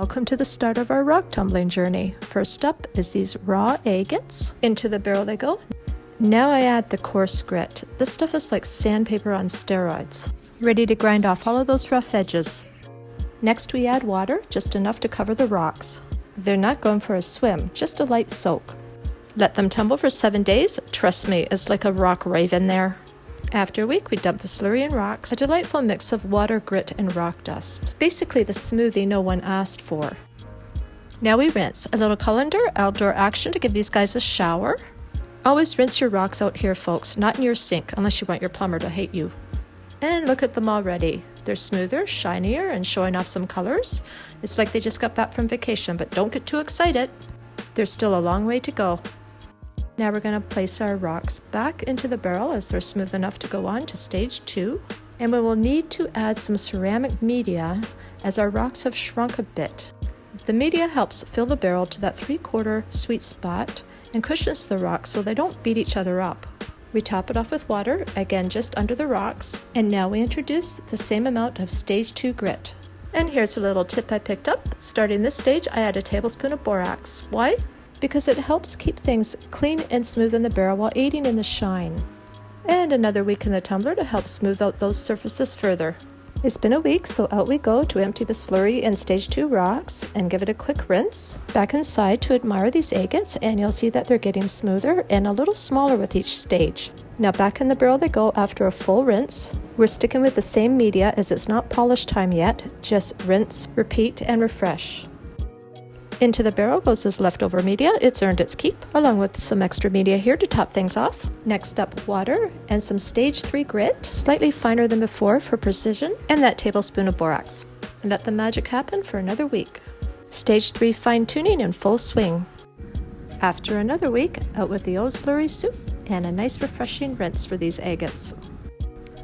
Welcome to the start of our rock tumbling journey. First up is these raw agates. Into the barrel they go. Now I add the coarse grit. This stuff is like sandpaper on steroids. Ready to grind off all of those rough edges. Next we add water, just enough to cover the rocks. They're not going for a swim, just a light soak. Let them tumble for 7 days. Trust me, it's like a rock rave in there. After a week, we dump the slurry and rocks, a delightful mix of water, grit, and rock dust. Basically the smoothie no one asked for. Now we rinse. A little colander, outdoor action to give these guys a shower. Always rinse your rocks out here, folks, not in your sink, unless you want your plumber to hate you. And look at them already. They're smoother, shinier, and showing off some colors. It's like they just got back from vacation, but don't get too excited. There's still a long way to go. Now we're going to place our rocks back into the barrel as they're smooth enough to go on to stage 2. And we will need to add some ceramic media as our rocks have shrunk a bit. The media helps fill the barrel to that 3/4 sweet spot and cushions the rocks so they don't beat each other up. We top it off with water, again just under the rocks, and now we introduce the same amount of stage 2 grit. And here's a little tip I picked up. Starting this stage, I add a tablespoon of borax. Why? Because it helps keep things clean and smooth in the barrel while aiding in the shine. And another week in the tumbler to help smooth out those surfaces further. It's been a week, so out we go to empty the slurry and stage 2 rocks and give it a quick rinse. Back inside to admire these agates, and you'll see that they're getting smoother and a little smaller with each stage. Now back in the barrel they go after a full rinse. We're sticking with the same media as it's not polish time yet, just rinse, repeat, and refresh. Into the barrel goes this leftover media. It's earned its keep, along with some extra media here to top things off. Next up, water and some stage 3 grit, slightly finer than before for precision, and that tablespoon of borax. And let the magic happen for another week. Stage 3 fine tuning in full swing. After another week, out with the old slurry soup and a nice refreshing rinse for these agates.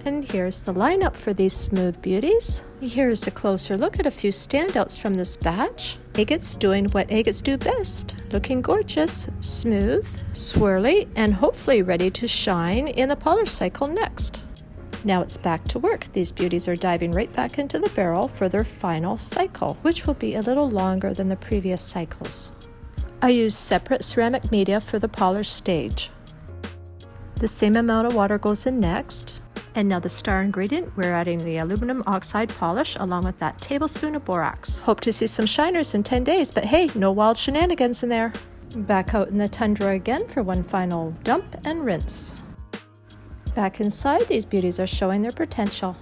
And here's the lineup for these smooth beauties. Here's a closer look at a few standouts from this batch. Agates doing what agates do best, looking gorgeous, smooth, swirly, and hopefully ready to shine in the polish cycle next. Now it's back to work. These beauties are diving right back into the barrel for their final cycle, which will be a little longer than the previous cycles. I use separate ceramic media for the polish stage. The same amount of water goes in next. And now the star ingredient, we're adding the aluminum oxide polish along with that tablespoon of borax. Hope to see some shiners in 10 days, but hey, no wild shenanigans in there. Back out in the tundra again for one final dump and rinse. Back inside, these beauties are showing their potential.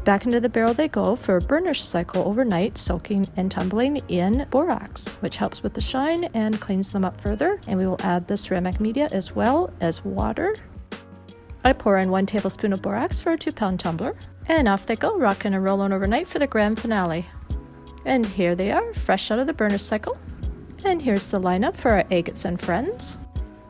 Back into the barrel they go for a burnish cycle overnight, soaking and tumbling in borax, which helps with the shine and cleans them up further. And we will add the ceramic media as well as water. I pour in 1 tablespoon of borax for a 2-pound tumbler, and off they go, rocking and rolling overnight for the grand finale. And here they are, fresh out of the burnish cycle. And here's the lineup for our agates and friends.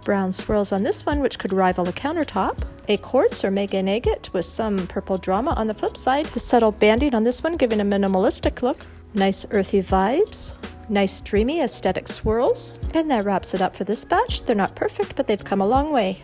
Brown swirls on this one, which could rival the countertop. A quartz or mega agate with some purple drama on the flip side. The subtle banding on this one giving a minimalistic look. Nice earthy vibes. Nice dreamy aesthetic swirls. And that wraps it up for this batch. They're not perfect, but they've come a long way.